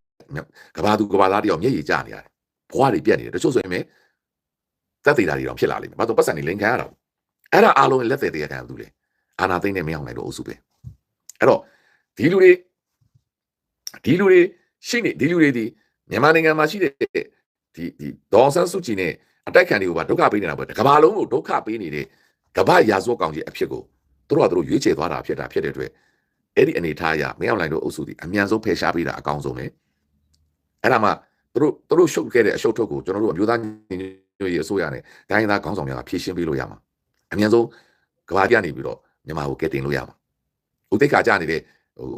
းကဘာသူကဘာသားတယောက်မျက်ရည်ကျနေရတယ်ဘွားတွေပြက်နေတယ်တချို့ဆိုရင်ပဲသက်သေတာတွေတော့ဖြစ်လာလိမ့်မယ်ဘာလို့ပတ်စံနေလိန်ခံရတာအဲ့ဒါအားလုံးလက်သေးတရားခံသူလေအာနာသိမ့်နဲ့မင်းအောင်လိုက်တို့အုပ်စုပဲအဲ့တော့ဒီလူတွေရှိနေဒီလူတွေဒီမြန်မာနိုင်ငံမှာရှိတဲ့ဒီဒေါ်ဆန်းစုကြည်နဲ့အတိုက်ခံတွေကိုပါဒုက္ခပေးနေတာပေါ့ကမ္ဘာလုံးကိုဒုက္ခပေးနေတဲ့ကမ္ဘာရာဇဝကောင်ကြီးအဖြစ်ကိုသူတို့ရွေးချယ်သွားတာဖြစ်တဲ့အတွက်အဲ့ဒီအနေထားအရမင်းအောင်လှိုင်တို့အုပ်စုဒီအမြန်ဆုံးဖယ်ရှားပေးတာအကောင်းဆုံးပဲအဲ့ဒါမှသူတို့ရှုပ်ခဲ့တဲ့အရှုပ်ထုတ်ကိုကျွန်တော်တို့အမျိုးသားညီညွတ်ရေးအစိုးရနဲ့တိုင်းသားခေါင်းဆောင်များကဖြည့်ရှင်းပေးလို့ရမှာအမြန်ဆုံးကမ္ဘာပြနေပြီးတော့မြန်မာကိုကယ်တင်လို့ရမှာဥသိက္ခာကြနေတဲ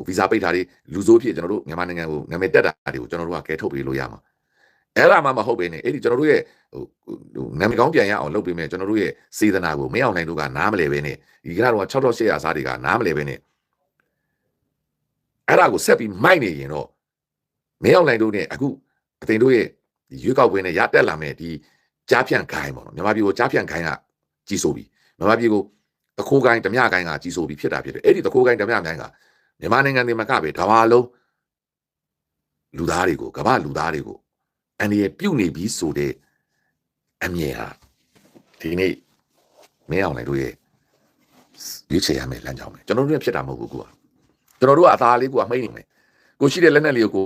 ့ဗီဇာပိတ်တာတွေလူဆိုးဖြစ်ကျွန်တော်တို့မြန်မာနိုင်ငံကိုနာမည်တက်တာတွေကိုကျွန်တော်တို့ကကယ်ထုတ်ပေးလို့ရမှာအဲ့ဒါမှမဟုတ်ဘဲနဲ့အဲ့ဒီကျွန်တော်တို့ရဲ့နာမည်ကောင်းပြန်ရအောင်လုပ်ပေးမယ်ကျွန်တော်တို့ရဲ့စေတနာကိုမင်းအောင်လှိုင်တို့ကနားမလဲပဲနဲ့ဒီကနေ့တော့6800စားတွေကနားမလဲပဲနဲ့အဲ့ဒါကိုဆက်ပြီးမိုက်နေရင်တော့မင်းအောင်လှိုင်တို့နဲ့အခုအတင်တို့ရဲ့ရွေးကောက်ပွဲနဲ့ရတက်လာမယ်ဒီကြားဖြန့်ခိုင်းပေါ့နော်မြန်မာပြည်ကိုကြားဖြန့်ခိုင်းကကြီးစိုးပြီမြန်မာပြည်ကိုတခိုးခိုင်းဓမြခိုင်းကကြီးစိုးပြီဖြစ်တာဖြစ်တယ်အဲ့ဒီတခိုးခိုင်းဓမြခိုင်းကမြန်မာနိုင်ငံတွေမှာကပဲဒါပါလုံးလူသားတွေကိုကမ္ဘာလူသားတွေကို အန်ဒီရဲ့ပြုတ်နေပြီးဆိုတဲ့အမြင်ဟာဒီနေ့မင်းအောင်လိုက်တို့ရဲ့ရွေးချယ်ရမယ်လမ်းကြောင်းပဲကျွန်တော်တို့လည်းဖြစ်တာမဟုတ်ဘူးကွာကျွန်တော်တို့ကအသားလေးကွာမှိတ်နေမယ်ကိုရှိတဲ့လက်နဲ့လေးကို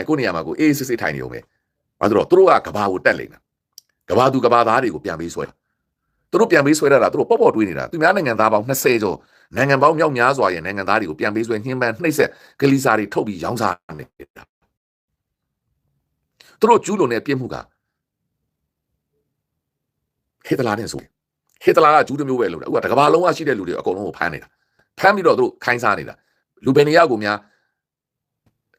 ကိုနေရာမှာကိုအေးစစ်စစ်ထိုင်နေုံပဲဘာလို့တော့သူတို့ကကဘာကိုတက်လိမ့်တာကဘာသူကဘာသားတွေကိုပြန်ပေးဆွဲသူတို့ပြန်ပေးဆွဲတာသူတို့ပေါ့တွေးနေတာသူများနိုင်ငံသားပေါင်း20ကျော်နိုင်ငံပေါင်းမြောက်များစွာရဲ့နိုင်ငံသားတွေကိုပြန်ပေးဆွဲနှင်းပန်းနှိပ်စက်ကလီစာတွေထုတ်ပြီးရောင်းစားနေတာသူတို့ကျူးလွန်တဲ့ပြစ်မှုကဟစ်တလာနဲ့ဆိုဟစ်တလာကကျူးတစ်မျိုးပဲလို့အခုကတကဘာလုံးကရှိတဲ့လူတွေအကုန်လုံးကိုဖမ်းနေတာဖမ်းပြီးတော့သူတို့ခိုင်းစားနေတာလူဘယ်နေရာကိုများ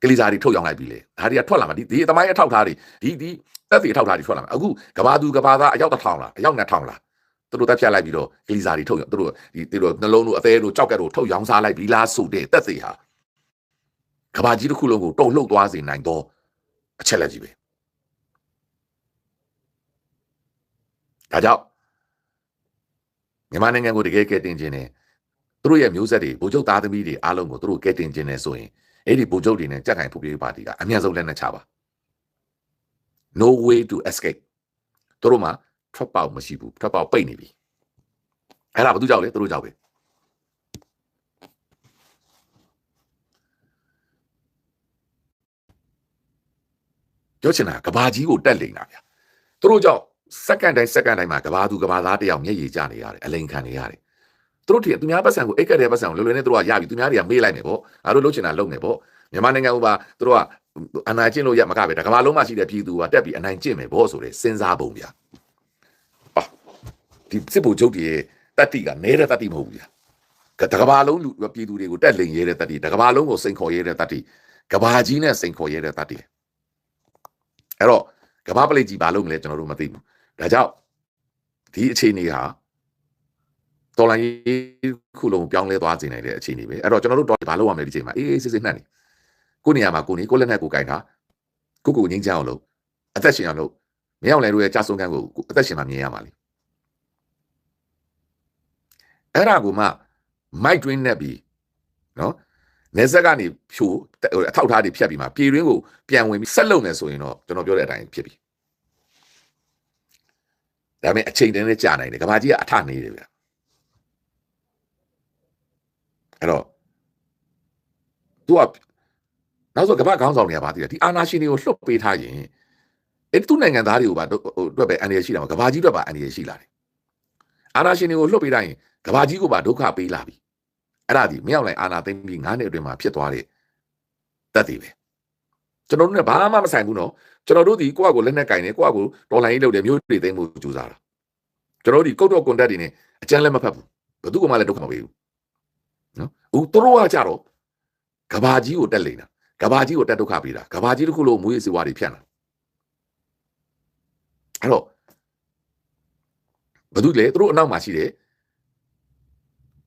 ကလီစာတွေထုတ်ရောင်းလိုက်ပြီလေဒါတွေကထွက်လာမှာဒီအသမိုင်းအထောက်ထားတွေဒီသက်သေအထောက်ထားတွေထွက်လာမှာအခုကဘာသူကဘာသားအယောက်1000လားအယောက်2000လားသူတို့တက်ဖြတ်လိုက်ပြီးတော့ကလီစာတွေထုတ်ရောသူတို့နှလုံးတို့အသေးတို့ကြောက်ကက်တို့ထုတ်ရောင်းစားလိုက်ပြီလားဆိုတဲ့သက်သေဟာကဘာကြီးတစ်ခုလုံးကိုတုံ့လှုပ်သွားစေနိုင်တော့အချက်လက်ကြီးပဲဒါကြောင့်မြန်မာနိုင်ငံကိုတကယ်ကဲတင်ခြင်းနဲ့သူတို့ရဲ့မျိုးဆက်တွေဗိုလ်ချုပ်သားသမီးတွေအားလုံးကိုသူတို့ကဲတင်ခြင်းနဲ့ဆိုရင်အဲ့ဒီဗိုလ်ချုပ်တွေနဲ့ကြက်ခိုင်ဖွံ့ဖြိုးရေးပါတီကအများဆုံးလက်နက်ချပါ no way to escape သူတို့မှာထွက်ပေါက်မရှိဘူးထွက်ပေါက်ပိတ်နေပြီအဲ့ဒါဘာသူကြောက်လဲသူတို့ကြောက်ပဲပြောချင်တာကဘာကြီးကိုတက်လိမ့်တာဗျာသူတို့ကြောက်စက္ကန့်တိုင်းမှာကဘာသူကဘာသားတယောက်မျက်ရည်ကျနေရတယ်အလိန်ခံနေရတယ်သူတို့သူများပတ်စံကိုအိတ်ကတဲ့ပတ်စံကိုလွယ်လွယ်နဲ့သူတို့ကရပြီသူများတွေကမေးလိုက်မယ်ပေါ့ငါတို့လှုပ်ချင်တာလုပ်မယ်ပေါ့မြန်မာနိုင်ငံဥပါသူတို့ကအနိုင်ကျင့်လို့ရမကပဲတကဘာလုံးမှရှိတဲ့ပြည်သူကတက်ပြီးအနိုင်ကျင့်မယ်ပေါ့ဆိုတဲ့စဉ်းစားပုံဗျာဒီစစ်ဗိုလ်ချုပ်တွေရဲ့တတ္တိကနဲတဲ့တတ္တိမဟုတ်ဘူးဗျာတကဘာလုံးလူပြည်သူတွေကိုတက်လိန်ရဲတဲ့တတ္တိတကဘာလုံးကိုစိန်ခေါ်ရဲတဲ့တတ္တိကဘာကြီးနဲ့စိန်ခေါ်ရဲတဲ့တတ္တိအဲ့တော့ကဘာပလိတ်ကြီးဘာလို့မလဲကျွန်တော်တို့မသိဘူးဒါကြောင့်ဒီအခြေအနေဟာတော်လိုင်းခုလုံးပြောင်းလဲသွားစေနိုင်တဲ့အခြေအနေပဲအဲ့တော့ကျွန်တော်တို့တော့ဘာလုပ်ရမလဲဒီချိန်မှာအေးစစ်စစ်နှက်နေကိုနေရာမှာကိုလက်နဲ့ကိုကင်တာကိုငင်းချအောင်လို့အသက်ရှင်အောင်လို့မင်းအောင်လည်းတို့ရဲ့ကြာဆုံးခန်းကိုအသက်ရှင်မှမြင်ရမှာလေအဲ့ဒါကိုမှမိုက်တွင်းနဲ့ပြီးနော်နေဆက်ကနေဖြိုအထောက်ထားတွေဖြတ်ပြီးမှပြည်တွင်းကိုပြန်ဝင်ပြီးဆက်လုပ်နေဆိုရင်တော့ကျွန်တော်ပြောတဲ့အတိုင်းဖြစ်ပြီဒါပေမဲ့အချိန်တည်းနဲ့ကြာနိုင်တယ်ကဘာကြီးကအထနေတယ်ဗျအဲ့တော့သူကနောက်ဆိုကဘာခေါင်းဆောင်တွေကပါတည်တယ်ဒီအာနာရှင်တွေကိုလှုပ်ပေးထားရင်အဲ့သူ့နိုင်ငံသားတွေကိုပါအတွက်ပဲအန္တရာယ်ရှိတာမှာကဘာကြီးအတွက်ပါအန္တရာယ်ရှိလာတယ်အာနာရှင်တွေကိုလှုပ်ပေးထားရင်ကဘာကြီးကိုပါဒုက္ခပေးလာပြီအဲ့ဒါဒီမရောက်လိုက်အာနာသိမ့်ပြီး9နှစ်အတွင်းမှာဖြစ်သွားတဲ့တက်တည်ပဲကျွန်တော်တို့နဲ့ဘာမှမဆိုင်ဘူးနော်ကျွန်တော်တို့ဒီကိုယ့်အကိုလက်နဲ့ကင်နေကိုယ့်အကိုဒေါ်လာကြီးလုပ်တယ်မျိုးတွေသိမ်းမှုကြိုးစားတာကျွန်တော်တို့ဒီကုတ်တော့ကွန်တက်တွေနဲ့အကျန်းလည်းမဖတ်ဘူးဘယ်သူကမှလည်းဒုက္ခမပေးဘူးနော်ဦးသူတို့ကကြတော့ကဘာကြီးကိုတက်လိမ့်တာကဘာကြီးကိုတက်ဒုက္ခပေးတာကဘာကြီးတစ်ခုလုံးမွေးစေဝါတွေဖြန့်တာအဲ့တော့ဘယ်သူလဲသူတို့အနောက်မှာရှိတယ်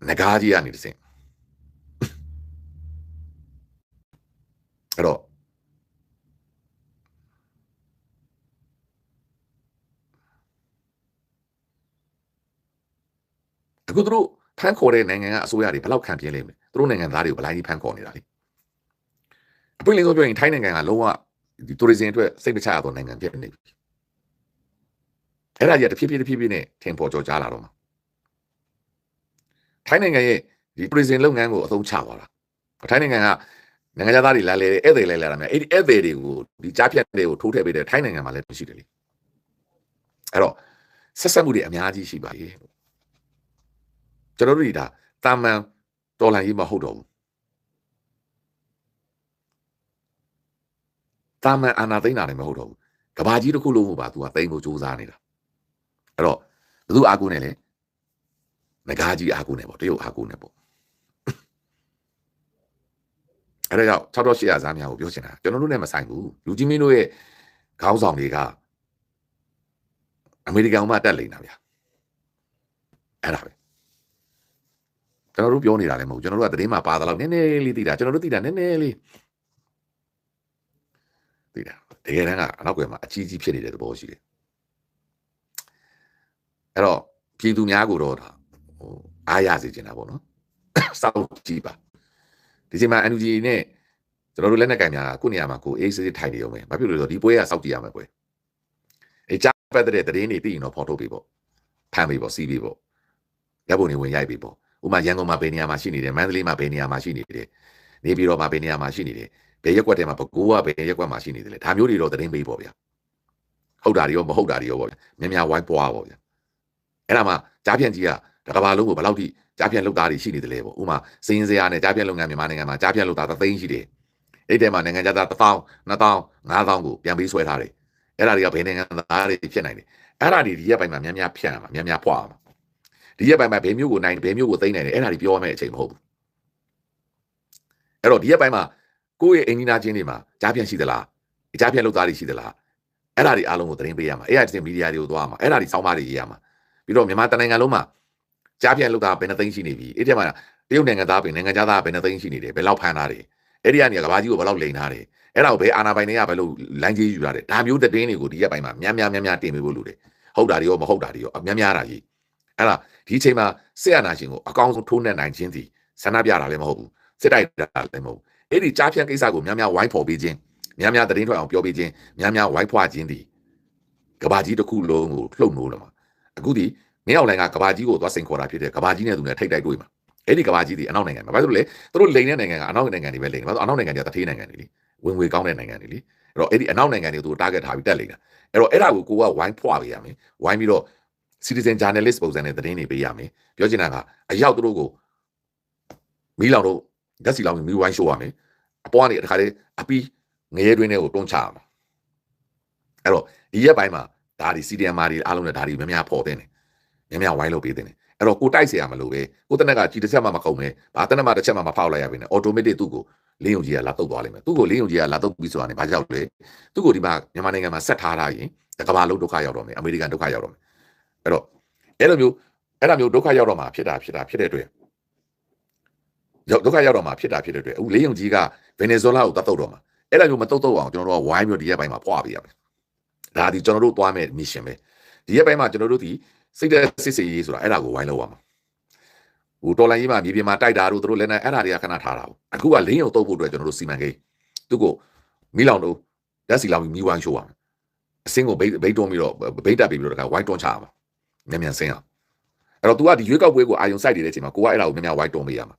ငကားကြီးကနေတစ်စင်အဲ့တော့အခုသူတို့ဖမ်းခေါ်တဲ့နိုင်ငံကအစိုးရတွေဘယ်လောက်ခံပြင်းလိမ့်မယ်သူတို့နိုင်ငံသားတွေကိုဘယ်လိုက်ဖမ်းခေါ်နေတာလဲအပွင့်လင်းဆုံးပြောရင်ထိုင်းနိုင်ငံကလုံးဝဒီတူရစ်ဇမ်အတွက်စိတ်မချရသောနိုင်ငံဖြစ်နေပြီအဲ့ဒါကြီးတဖြည်းဖြည်းနဲ့ထင်ပေါ်ကျော်ကြားလာတော့မှာထိုင်းနိုင်ငံရဲ့ဒီတူရစ်ဇမ်လုပ်ငန်းကိုအသုံးချသွားတာထိုင်းနိုင်ငံကနိုင်ငံသားတွေလာလေဧည့်သည်လာတာများအဲ့ဒီဧည့်သည်တွေကိုဒီကြားဖြတ်တွေကိုထိုးထည့်ပေးတဲ့ထိုင်းနိုင်ငံမှာလည်းရှိတယ်လေအဲ့တော့ဆက်ဆက်မှုတွေအများကြီးရှိပါရဲ့ကျွန်တော်တို့ဒါတာမန်တော်လှန်ရေးမဟုတ်တော့ဘူးတာမန်အာဏာသိမ်းတာလည်းမဟုတ်တော့ဘူးကဘာကြီးတစ်ခုလုံးကိုပါသူကသိမ်းဖို့ကြိုးစားနေတာအဲ့တော့ဘယ်သူအားကိုးနေလဲငကားကြီးအားကိုးနေပေါ့တရုတ်အားကိုးနေပေါ့အဲ့ဒါကြောင့်6800ဇာများကိုပြောချင်တာကျွန်တော်တို့နဲ့မဆိုင်ဘူးလူကြီးမင်းတို့ရဲ့ခေါင်းဆောင်တွေကအမေရိကန်မှာတက်လိမ့်တာဗျာအဲ့ဒါပဲကျွန်တော်တို့ပြောနေတာလည်းမဟုတ်ကျွန်တော်တို့ကသတင်းမှာပါသလောက်နည်းနည်းလေးသိတာကျွန်တော်တို့သိတာနည်းနည်းလေးသိတာတကယ်တမ်းကအနောက်ကွယ်မှာအကြီးကြီးဖြစ်နေတဲ့သဘောရှိတယ်အဲ့တော့ပြည်သူများကိုတော့အားရစေချင်တာပေါ့နော်စောင့်ကြည့်ပါဒီချိန်မှာ NUG နဲ့ ကျွန်တော်တို့လက်နက်ကင်များခုနေရာမှာကိုအေးစစ်ထိုင်နေအောင်ပဲဘာဖြစ်လို့လဲဆိုတော့ဒီပွဲကစောက်ကြည့်ရမယ်ပွဲအေးကြားပတ်တဲ့တရင်တွေသိရင်တော့ဖော်ထုတ်ပေးပေါ့ဖမ်းပေးပေါ့စီးပေးပေါ့ရပုံနေဝင်ရိုက်ပေးပေါ့ဥမာရန်ကုန်မှာဘယ်နေရာမှာရှိနေတယ်မန္တလေးမှာဘယ်နေရာမှာရှိနေတယ်နေပြည်တော်မှာဘယ်နေရာမှာရှိနေတယ်ဘယ်ရက်ကွက်ထဲမှာပဲကိုကဘယ်ရက်ကွက်မှာရှိနေတယ်လေဒါမျိုးတွေတော့တရင်ပေးပေါ့ဗျာဟုတ်တာတွေရောမဟုတ်တာတွေရောပေါ့များများဝိုင်းပွားပေါ့ဗျာအဲ့ဒါမှကြားဖြန့်ကြီးကတကဘာလုံးကိုဘယ်လောက်ထိကြားဖြန့်လုပ်သားတွေရှိနေတယ်လဲပေါ့ဥမာစင်းစရာနဲ့ကြားဖြန့်လုပ်ငန်းမြန်မာနိုင်ငံမှာကြားဖြန့်လုပ်သား3သိန်းရှိတယ်အဲ့တဲမှာနိုင်ငံခြားသား1000 2000 5000ကိုပြန်ပေးဆွဲထားတယ်အဲ့ဒါတွေကဘယ်နိုင်ငံသားတွေဖြစ်နိုင်တယ်အဲ့ဒါတွေဒီရက်ပိုင်းမှာများများဖြန့်ရမှာများများဖွားရမှာဒီရက်ပိုင်းမှာဘယ်မျိုးကိုနိုင်ဘယ်မျိုးကိုသိမ်းနိုင်တယ်အဲ့ဒါတွေပြောရမယ့်အချိန်မဟုတ်ဘူးအဲ့တော့ဒီရက်ပိုင်းမှာကိုယ့်ရဲ့အင်ဂျင်နာချင်းတွေမှာကြားဖြန့်ရှိသလားကြားဖြန့်လုပ်သားတွေရှိသလားအဲ့ဒါတွေအားလုံးကိုသတင်းပေးရမှာအဲ့ဒါတင်မီဒီယာတွေကိုသွားရမှာအဲ့ဒါတွေစောင်းပါတွေရေးရမှာပြီးတော့မြန်မာတိုင်းနိုင်ငံလုံးမှာကြားဖြန့်လုပ်သားဘယ်နှသိန်းရှိနေပြီအဲ့ဒီမှာတရုတ်နိုင်ငံသားပဲနိုင်ငံခြားသားဘယ်နှသိန်းရှိနေတယ်ဘယ်လောက်ဖမ်းထားတယ်အဲ့ဒီကနေကဘာကြီးကိုဘယ်လောက်လိန်ထားတယ်အဲ့ဒါကိုဘယ်အာဏာပိုင်တွေကဘယ်လိုလိုင်းကြီးယူရတယ်ဒါမျိုးသတင်းတွေကိုဒီရက်ပိုင်းမှာများတင်ပေးဖို့လိုတယ်ဟုတ်တာတွေရောမဟုတ်တာတွေရောများတာကြီးအဲ့ဒါဒီအချိန်မှာစစ်အာဏာရှင်ကိုအကောင်းဆုံးထိုးနှက်နိုင်ခြင်းစီဆန္ဒပြတာလည်းမဟုတ်ဘူးစစ်တိုက်တာလည်းမဟုတ်ဘူးအဲ့ဒီကြားဖြန့်ကိစ္စကိုများဝိုင်းဖော်ပေးခြင်းများသတင်းထွက်အောင်ပြောပေးခြင်းများဝိုင်းဖွာခြင်းဒီကဘာကြီးတစ်ခုလုံးကိုလှုပ်နိုးလာမှာအခုဒီမင်းအောင်လိုင်ကကဘာကြီးကိုသွားစိန်ခေါ်တာဖြစ်တယ်ကဘာကြီးနဲ့သူနဲ့ထိတ်တိုက်တွေ့မှာအဲ့ဒီကဘာကြီးဒီအနောက်နိုင်ငံမှာဘာလို့လဲသူတို့လိန်တဲ့နိုင်ငံကအနောက်နိုင်ငံတွေပဲလိန်တယ်ဘာလို့အနောက်နိုင်ငံတွေကတထေးနိုင်ငံတွေလीဝင်ငွေကောင်းတဲ့နိုင်ငံတွေလीအဲ့တော့အဲ့ဒီအနောက်နိုင်ငံတွေကိုသူ target ထားပြီးတက်လိန်တာအဲ့တော့အဲ့ဒါကိုကိုကဝိုင်းဖွာပေးရမယ်ဝိုင်းပြီးတော့ citizen journalist ပုံစံနဲ့သတင်းတွေပေးရမယ်ပြောချင်တာကအရောက်သူတို့ကိုမီးလောင်တို့ဓာတ်စီလောင်မီးဝိုင်းရှိုးရမယ်အပေါ်ကနေတခါလေးအပီးငရဲတွင်းတွေကိုတွန်းချရမှာအဲ့တော့ဒီရက်ပိုင်းမှာဒါဒီ CDM တွေအားလုံးနဲ့ဒါတွေများဖော်တဲ့နေများဝိုင်းလုပ်ပေးတဲ့နေအဲ့တော့ကိုတိုက်เสียရမလို့ပဲကိုတနက်ကကြီးတစ်ချက်မှမကုန်ပဲဘာတနက်မှတစ်ချက်မှမဖောက်လိုက်ရပါနဲ့ automatic သူ့ကိုလင်းယုံကြီးကလာတုတ်သွားလိမ့်မယ်သူ့ကိုလင်းယုံကြီးကလာတုတ်ပြီးဆိုတာနေဘာကြောက်လဲသူ့ကိုဒီမှာမြန်မာနိုင်ငံမှာဆက်ထားတာရင်တကဘာလုံးဒုက္ခရောက်တော့မယ်အမေရိကန်ဒုက္ခရောက်တော့မယ်အဲ့တော့အဲ့လိုမျိုးဒုက္ခရောက်တော့မှာဖြစ်တဲ့အတွက်ဒုက္ခရောက်တော့မှာဖြစ်တဲ့အတွက်အခုလင်းယုံကြီးကဗင်နီဇွဲလားကိုတတ်တော့မှာအဲ့လိုမျိုးမတုတ်အောင်ကျွန်တော်တို့ကဝိုင်းမျိုးဒီရက်ပိုင်းမှာဖွာပေးရမယ်ဒါဒီကျွန်တော်တို့သွားမဲ့ mission ပဲဒီရက်ပိုင်းမှာကျွန်တော်တို့ဒီစိတ်သက်စစ်စေးရေးဆိုတာအဲ့ဒါကိုဝိုင်းလို့ရမှာဟိုတော်လိုင်းကြီးမှာမြေပြင်မှာတိုက်တာတို့တို့လည်းနဲ့အဲ့ဒါတွေကခဏထားတာပေါ့အခုကလင်းရုံတုတ်ဖို့အတွက်ကျွန်တော်တို့စီမံကိန်းသူ့ကိုမီးလောင်တို့ဓာတ်စီလောင်ပြီးမီးဝိုင်းရှိုးရမယ်အစင်းကိုဘိတ်တွန်းပြီးတော့ဘိတ်တက်ပြီးတော့တခါဝိုင်းတွန်းချရမှာမြန်ဆင်းအောင်အဲ့တော့ तू ကဒီရွေးကောက်ပွဲကိုအာယုံစိုက်နေတဲ့အချိန်မှာကိုကအဲ့ဒါကိုများဝိုင်းတွန်းပေးရမှာ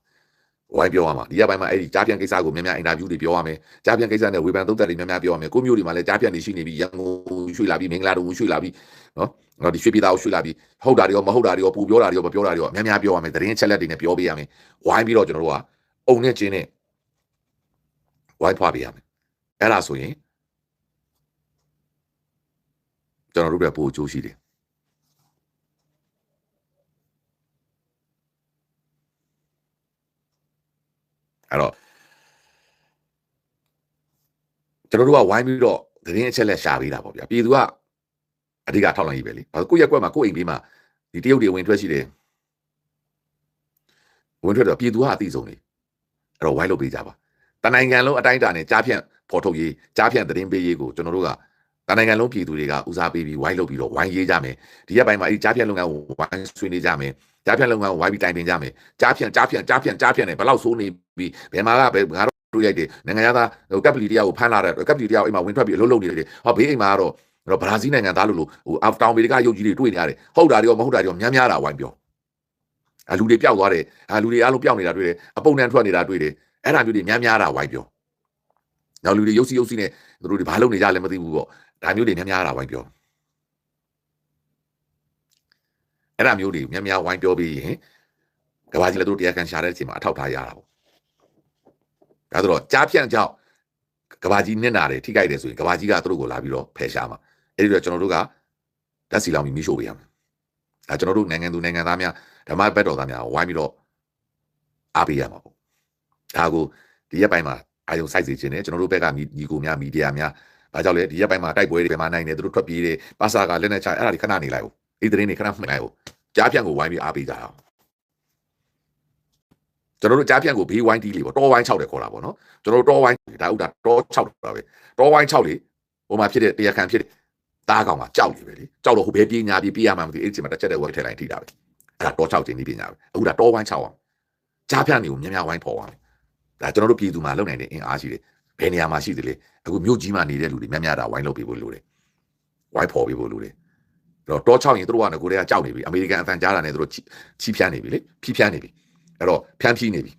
ဝိုင်းပြောရမှာဒီရက်ပိုင်းမှာအဲ့ဒီကြားပြန်ကိစ္စကိုများအင်တာဗျူးတွေပြောရမယ်ကြားပြန်ကိစ္စနဲ့ဝေဖန်သုံးသပ်တွေများပြောရမယ်ကိုမျိုးတွေမှာလည်းကြားပြန်နေရှိနေပြီရန်ကုန်ရွှေ့လာပြီးမင်္ဂလာတို့ရွှေ့လာပြီးနော်ဒီရွှေပြည်သားကိုရွှေ့လာပြီးဟုတ်တာတွေရောမဟုတ်တာတွေရောပူပြောတာတွေရောမပြောတာတွေရောများပြောရမယ်သတင်းချက်လက်တွေနဲ့ပြောပေးရမယ်ဝိုင်းပြီးတော့ကျွန်တော်တို့ကအုံနဲ့ကျင်းနဲ့ဝိုင်းဖွာပေးရမယ်အဲ့ဒါဆိုရင်ကျွန်တော်တို့ကပိုအကျိုးရှိတယ်အဲ့တော့ကျွန်တော်တို့ကဝိုင်းပြီးတော့သတင်းအချက်လက်ရှာပေးတာပေါ့ဗျာပြည်သူကအဓိကထောက်လှမ်းရေးပဲလေကိုယ့်ရက်ကွက်မှာကိုယ့်အိမ်ဘေးမှာဒီတရုတ်တွေဝင်ထွက်ရှိတယ်ဝင်ထွက်တော့ပြည်သူကအသိဆုံးနေအဲ့တော့ဝိုင်းလုပ်ပေးကြပါတနိုင်ငံလုံးအတိုင်းအတာနဲ့ကြားဖြန့်ဖော်ထုတ်ရေးကြားဖြန့်သတင်းပေးရေးကိုကျွန်တော်တို့ကတနိုင်ငံလုံးပြည်သူတွေကဦးစားပေးပြီးဝိုင်းလုပ်ပြီးတော့ဝိုင်းရေးကြမယ်ဒီရက်ပိုင်းမှာအဲ့ကြားဖြန့်လုပ်ငန်းကိုဝိုင်းဆွေးနွေးကြမယ်ကြားဖြန့်လုပ်ငန်းကိုဝိုင်းပြီးတိုင်ပင်ကြမယ်ကြားဖြန့်နဲ့ဘယ်လောက်ဆိုးနေပြီဘယ်မှာကဘယ်ငါတို့ရိုက်တယ်နိုင်ငံသားကပ်ပလီတရားကိုဖမ်းလာတဲ့ကပ်ပလီတရားကိုအိမ်မှာဝင်ထွက်ပြီးအလုပ်လုပ်နေတယ်ဟောဘေးအိမ်မှာကတော့ဗရာဇီးနိုင်ငံသားလို့ဟိုအောက်တောင်အမေရိကရုပ်ကြီးတွေတွေ့နေရတယ်ဟုတ်တာတွေရောမဟုတ်တာတွေရောများတာဝိုင်းပြောလူတွေပျောက်သွားတယ်လူတွေအားလုံးပျောက်နေတာတွေ့တယ်အပုံနဲ့ထွက်နေတာတွေ့တယ်အဲ့ဒါမျိုးတွေများတာဝိုင်းပြောနောက်လူတွေရုပ်စီနဲ့သူတို့တွေဘာလုပ်နေကြလဲမသိဘူးပေါ့ဒါမျိုးတွေများတာဝိုင်းပြောအဲ့ဒါမျိုးတွေများဝိုင်းပြောပြီးရင်ကဘာကြီးလည်းတို့တရားခံရှာတဲ့အချိန်မှာအထောက်ထားရတာပေါ့ဒါဆိုတော့ကြားဖြန့်ကြောင့်ကဘာကြီးနစ်နာတယ်ထိခိုက်တယ်ဆိုရင်ကဘာကြီးကသူတို့ကိုလာပြီးတော့ဖယ်ရှားမှာအဲ့ဒီတော့ကျွန်တော်တို့ကဓာတ်စီလောင်ပြီးမိရှို့ပေးရမယ်ဒါကျွန်တော်တို့နိုင်ငံသူနိုင်ငံသားများဓမ္မဘက်တော်သားများဝိုင်းပြီးတော့အားပေးရမှာပေါ့ဒါကိုဒီရက်ပိုင်းမှာအာယုံစိုက်စေခြင်းနဲ့ကျွန်တော်တို့ဘက်ကညီကိုများမီဒီယာများဘာကြောင့်လဲဒီရက်ပိုင်းမှာတိုက်ပွဲတွေပြန်မနိုင်တယ်သူတို့ထွက်ပြေးတယ်ပါစာကလက်နဲ့ချအဲ့ဒါတွေခဏနေလိုက်ဦးဒီသတင်းတွေခဏမှတ်လိုက်ဦးကြားဖြန့်ကိုဝိုင်းပြီးအားပေးကြအောင်ကျွန်တော်တို့ကြားဖြန့်ကိုဘေးဝိုင်းတီးလေးပေါ့တောဝိုင်း6တယ်ခေါ်တာပေါ့နော်ကျွန်တော်တို့တောဝိုင်းဒါဥဒါတော6တာပဲတောဝိုင်း6လေဟိုမှာဖြစ်တဲ့တရားခံဖြစ်တဲ့သားကောင်ကကြောက်နေပဲလေကြောက်တော့ဟိုဘဲပြေးညာပြေးပြရမှမသိအဲ့ဒီချိန်မှာတစ်ချက်တည်းဝိုင်းထည့်လိုက်ထိတာပဲအဲ့ဒါတော6ခြင်းဒီပညာပဲအခုဒါတောဝိုင်း6အောင်ကြားဖြန့်တွေကိုများဝိုင်းဖော်သွားတယ်ဒါကျွန်တော်တို့ပြည်သူမှာလုပ်နိုင်တဲ့အင်အားရှိတယ် ဘယ်နေရာမှာရှိတယ်လေအခုမြို့ကြီးမှာနေတဲ့လူတွေများတာဝိုင်းလုပ်ပေးဖို့လိုတယ်ဝိုင်းဖော်ပေးဖို့လိုတယ်အဲ့တော့တော6ရင်သူတို့ကငကိုတွေကကြောက်နေပြီအမေရိကန်အသံကြားတာနဲ့သူတို့ချီးဖြန်းနေပြီလေဖြီးဖြန်းနေပြီအဲ့တော့ဖြန်းဖြီးနေပြီ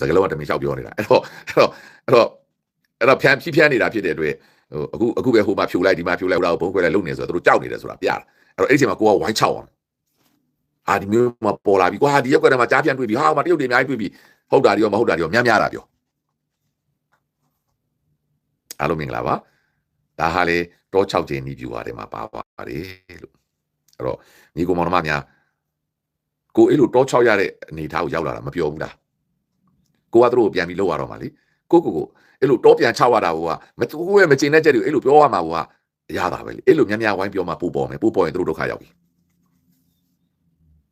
စကလုံးကတမင်လျှောက်ပြောနေတာအဲ့တော့ဖြန်းဖြီးဖြန်းနေတာဖြစ်တဲ့အတွက်အခုပဲဟိုမှာဖြိုလိုက်ဒီမှာဖြိုလိုက်ဟိုဘုံခွဲလိုက်လုံနေဆိုတော့သူတို့ကြောက်နေတယ်ဆိုတာပြတာအဲ့တော့အဲ့ဒီချိန်မှာကိုကဝိုင်းချောက်အောင်ဒီမျိုးမှာပေါ်လာပြီကွာဒီရက်ကွက်ထဲမှာကြားပြန်တွေ့ပြီဟာမှာတရုတ်တွေအများကြီးတွေ့ပြီဟုတ်တာတွေရောမဟုတ်တာတွေရောများတာပြောအားလုံးမင်္ဂလာပါဒါဟာလေတော6ကျင်းနီးပြူပါတယ်မှာပါပါတယ်လို့အဲ့တော့ညီကောင်မောင်နှမများကိုအဲ့လိုတော6ရတဲ့အနေထားကိုရောက်လာတာမပြောဘူးလားကိုကသူတို့ပြန်ပြီးလောက်ရတော့မှာလေကိုအဲ့လိုတောပြန်6ရတာကကိုရဲ့မကျင်တဲ့ချက်တွေအဲ့လိုပြောရမှာကအရသာပဲလေအဲ့လိုများဝိုင်းပြောမှပို့ပေါ်မယ်ပို့ပေါ်ရင်သူတို့ဒုက္ခရောက်ပြီ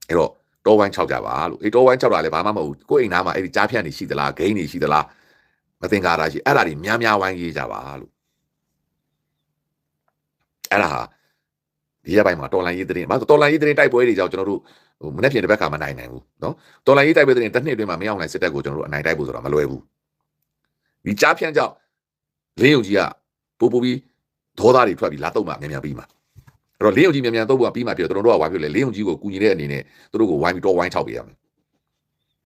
အဲ့တော့တောဝိုင်း6ကြပါလို့အဲ့တောဝိုင်း6တာလည်းဘာမှမဟုတ်ဘူးကိုအိမ်သားမှာအဲ့ဒီကြားဖြန့်နေရှိသလားဂိမ်းနေရှိသလားမသင်္ကာတာရှိအဲ့ဒါတွေများဝိုင်းရေးကြပါလို့အဲ့ဒါဟာဒီရက်ပိုင်းမှာတော်လန်ရေးသတင်းဘာလို့တော်လန်ရေးသတင်းတိုက်ပွဲတွေကြောင့်ကျွန်တော်တို့မနေ့ပြင်တစ်ဘက်ကမနိုင်နိုင်ဘူးနော်တော်လန်ရေးတိုက်ပွဲသတင်းတစ်နှစ်အတွင်းမှာမရောက်နိုင်စစ်တပ်ကိုကျွန်တော်တို့အနိုင်တိုက်ဖို့ဆိုတာမလွယ်ဘူးဒီကြားဖြန့်ကြောင့်လင်းယုံကြီးကပို့ပြီးဒေါသတွေထွက်ပြီးလာတော့မှမြန်ပြီးမှာအဲ့တော့လင်းယုံကြီးမြန်တော့ပြီးမှပြီးတော့တို့ကဝိုင်းပြလေလင်းယုံကြီးကိုကူညီတဲ့အနေနဲ့တို့ကိုဝိုင်းပြီးတော့ဝိုင်းထောက်ပေးရမယ်